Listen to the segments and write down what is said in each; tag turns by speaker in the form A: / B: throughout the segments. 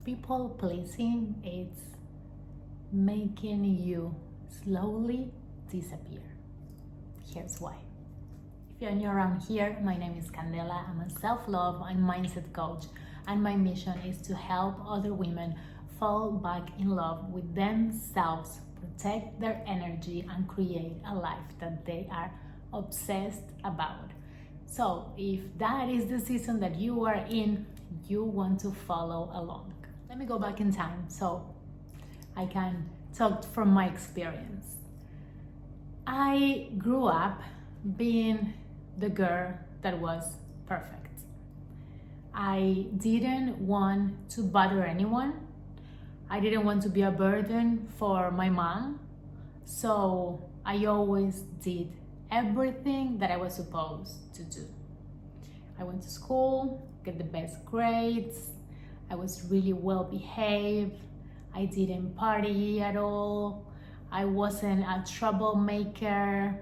A: People pleasing, it's making you slowly disappear. Here's why. If you're new around here, my name is Candela. I'm a self-love and mindset coach, and my mission is to help other women fall back in love with themselves, protect their energy, and create a life that they are obsessed about. So if that is the season that you are in, you want to follow along. Let me go back in time so I can talk from my experience. I grew up being the girl that was perfect. I didn't want to bother anyone. I didn't want to be a burden for my mom. So I always did everything that I was supposed to do. I went to school, get the best grades. I was really well behaved. I didn't party at all. I wasn't a troublemaker.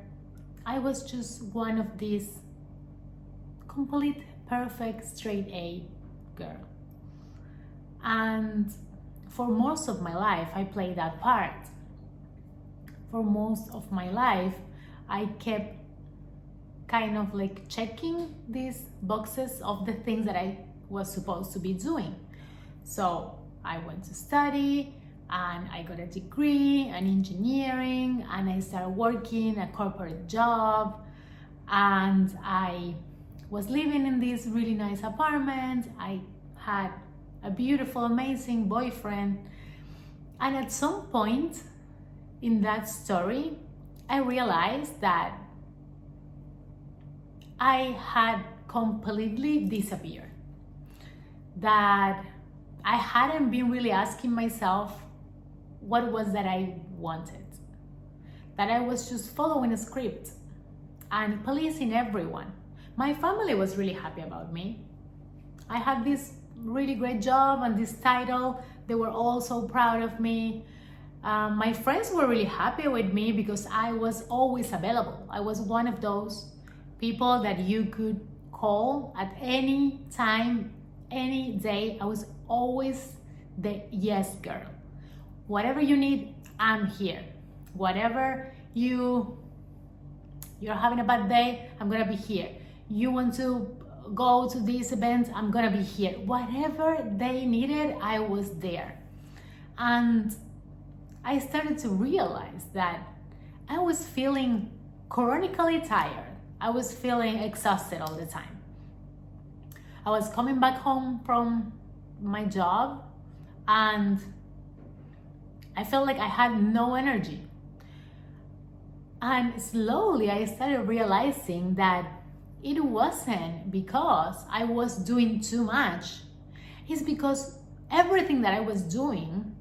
A: I was just one of these complete, perfect, straight A girl. And for most of my life, I played that part. For most of my life, I kept kind of like checking these boxes of the things that I was supposed to be doing. So I went to study and I got a degree in engineering and I started working a corporate job, and I was living in this really nice apartment. I had a beautiful, amazing boyfriend, and at some point in that story, I realized that I had completely disappeared, that I hadn't been really asking myself what was that I wanted, that I was just following a script and pleasing everyone. My family was really happy about me. I had this really great job and this title. They were all so proud of me. My friends were really happy with me because I was always available. I was one of those people that you could call at any time, any day. I was always the yes girl. Whatever you need, I'm here. Whatever you're having a bad day, I'm gonna be here. You want to go to this event, I'm gonna be here. Whatever they needed, I was there. And I started to realize that I was feeling chronically tired. I was feeling exhausted all the time. I was coming back home from my job and I felt like I had no energy. And slowly I started realizing that it wasn't because I was doing too much. It's because everything that I was doing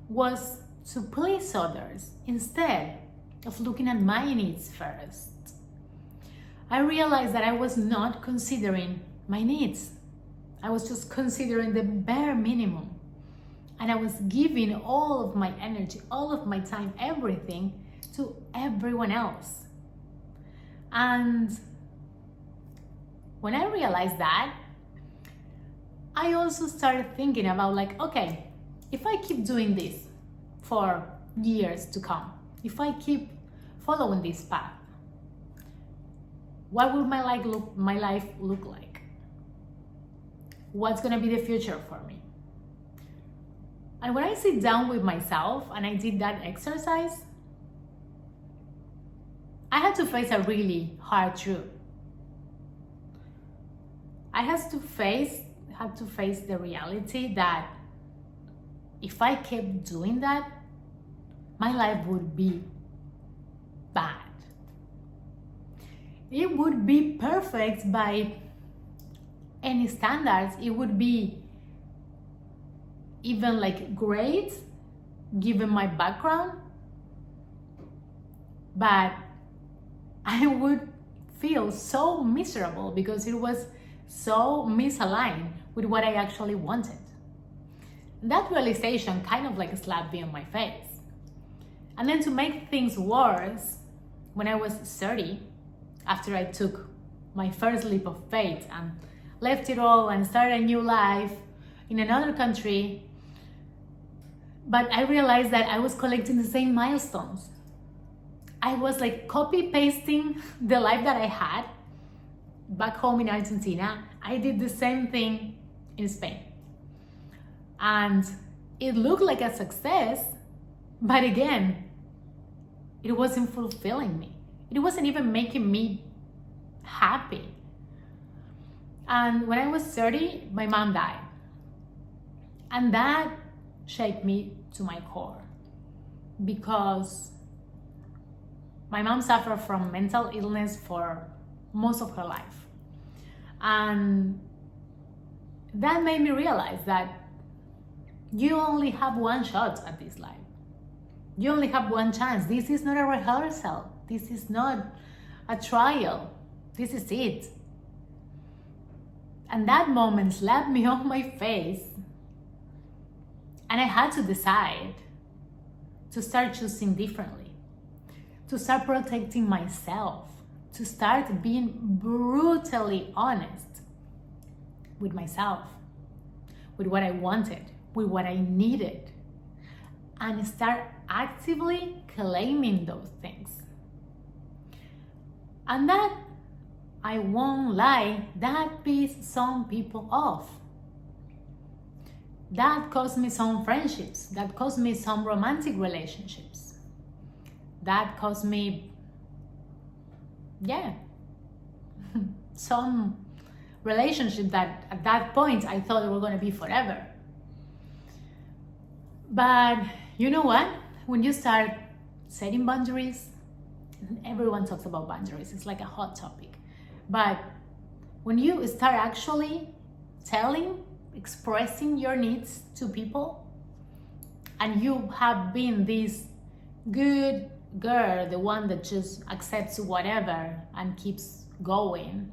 A: was to please others instead of looking at my needs first. I realized that I was not considering my needs. I was just considering the bare minimum. And I was giving all of my energy, all of my time, everything to everyone else. And when I realized that, I also started thinking about like, okay, if I keep doing this for years to come, if I keep following this path, what will my life look like? What's gonna be the future for me? And when I sit down with myself and I did that exercise, I had to face a really hard truth. I had to face the reality that if I kept doing that, my life would be bad. It would be perfect by any standards. It would be even like great given my background, but I would feel so miserable because it was so misaligned with what I actually wanted. That realization kind of like slapped me on my face. And then to make things worse, when I was 30, after I took my first leap of faith and left it all and started a new life in another country, But I realized that I was collecting the same milestones. I was like copy pasting the life that I had back home in Argentina. I did the same thing in Spain. And it looked like a success, but again, it wasn't fulfilling me. It wasn't even making me happy. And when I was 30, my mom died. And that shaped me to my core, because my mom suffered from mental illness for most of her life. And that made me realize that you only have one shot at this life. You only have one chance. This is not a rehearsal. This is not a trial. This is it. And that moment slapped me on my face. And I had to decide to start choosing differently, to start protecting myself, to start being brutally honest with myself, with what I wanted, with what I needed, and start actively claiming those things. And that, I won't lie, that pissed some people off. That cost me some friendships. That cost me some romantic relationships. That cost me, some relationship that at that point I thought they were going to be forever. But you know what? When you start setting boundaries, everyone talks about boundaries. It's like a hot topic. But when you start actually expressing your needs to people, and you have been this good girl, the one that just accepts whatever and keeps going,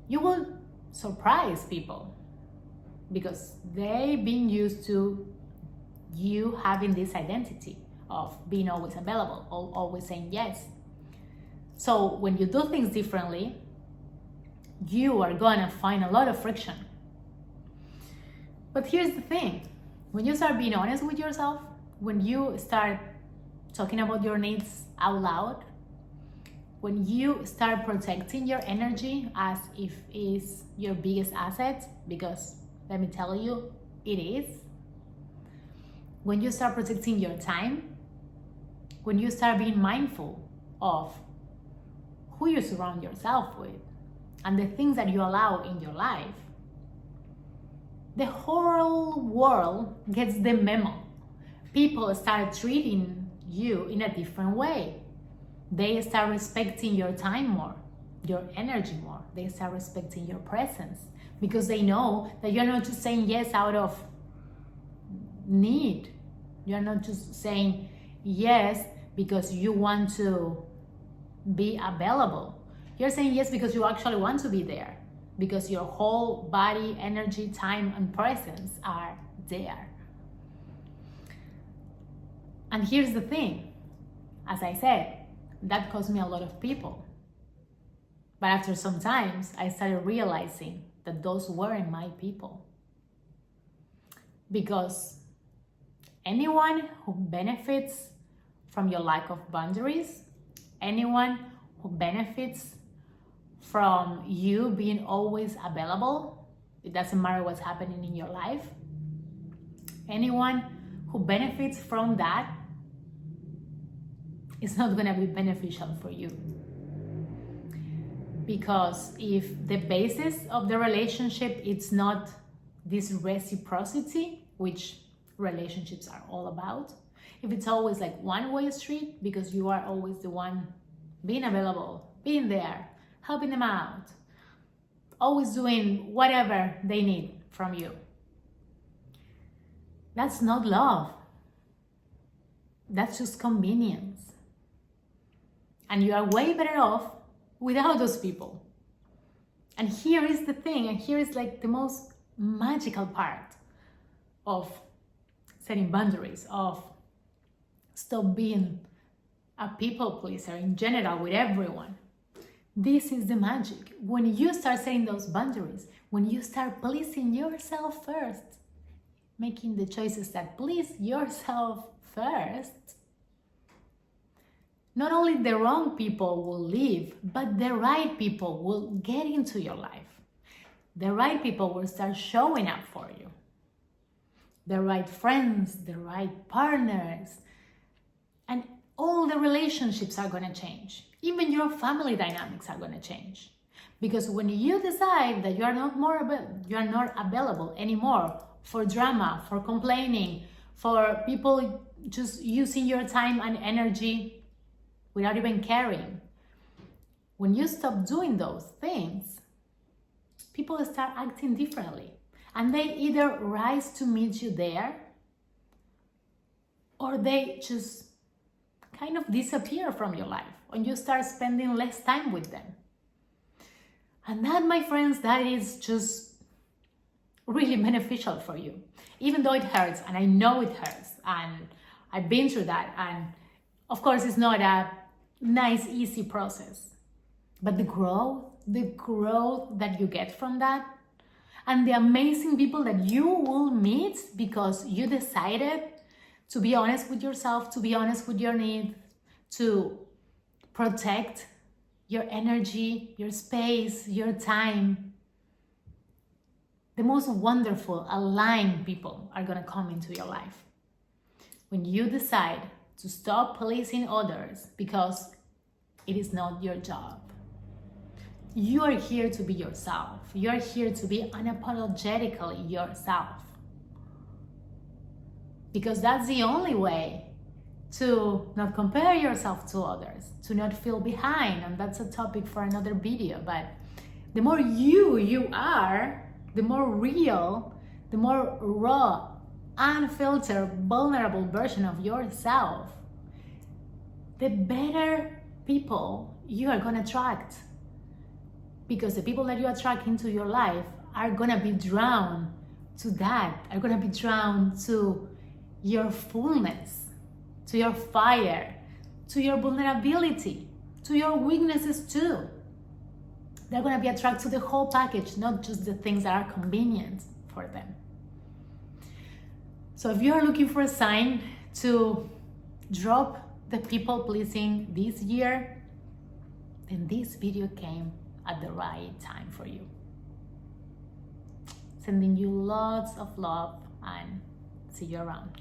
A: you will surprise people, because they've been used to you having this identity of being always available, always saying yes. So when you do things differently, you are gonna find a lot of friction. But here's the thing, when you start being honest with yourself, when you start talking about your needs out loud, when you start protecting your energy as if it's your biggest asset, because let me tell you, it is. When you start protecting your time, when you start being mindful of who you surround yourself with and the things that you allow in your life, the whole world gets the memo. People start treating you in a different way. They start respecting your time more, your energy more. They start respecting your presence, because they know that you're not just saying yes out of need. You're not just saying yes because you want to be available. You're saying yes because you actually want to be there, because your whole body, energy, time, and presence are there. And here's the thing, as I said, that cost me a lot of people. But after some time, I started realizing that those weren't my people. Because anyone who benefits from your lack of boundaries, anyone who benefits from you being always available, it doesn't matter what's happening in your life, anyone who benefits from that, it's not going to be beneficial for you. Because if the basis of the relationship it's not this reciprocity, which relationships are all about, if it's always like one-way street, because you are always the one being available, being there, helping them out, always doing whatever they need from you, that's not love. That's just convenience. And you are way better off without those people. And here is the thing, and here is like the most magical part of setting boundaries, of stop being a people pleaser in general with everyone. This is the magic. When you start setting those boundaries, when you start pleasing yourself first, making the choices that please yourself first, not only the wrong people will leave, but the right people will get into your life. The right people will start showing up for you. The right friends, the right partners, and all the relationships are going to change. Even your family dynamics are going to change. Because when you decide that you are not available anymore for drama, for complaining, for people just using your time and energy without even caring, when you stop doing those things, people start acting differently. And they either rise to meet you there, or they just kind of disappear from your life and you start spending less time with them. And that, my friends, that is just really beneficial for you. Even though it hurts, and I know it hurts, and I've been through that, and of course it's not a nice, easy process. But the growth that you get from that, and the amazing people that you will meet because you decided to be honest with yourself, to be honest with your needs, to protect your energy, your space, your time. The most wonderful, aligned people are going to come into your life. When you decide to stop pleasing others because it is not your job. You are here to be yourself. You are here to be unapologetically yourself. Because that's the only way to not compare yourself to others, to not feel behind. And that's a topic for another video. But the more you are, the more real, the more raw, unfiltered, vulnerable version of yourself, the better people you are going to attract. Because the people that you attract into your life are going to be drawn to that, are going to be drawn to your fullness, to your fire, to your vulnerability, to your weaknesses too. They're going to be attracted to the whole package, not just the things that are convenient for them. So if you are looking for a sign to drop the people pleasing this year, then this video came at the right time for you. Sending you lots of love and see you around.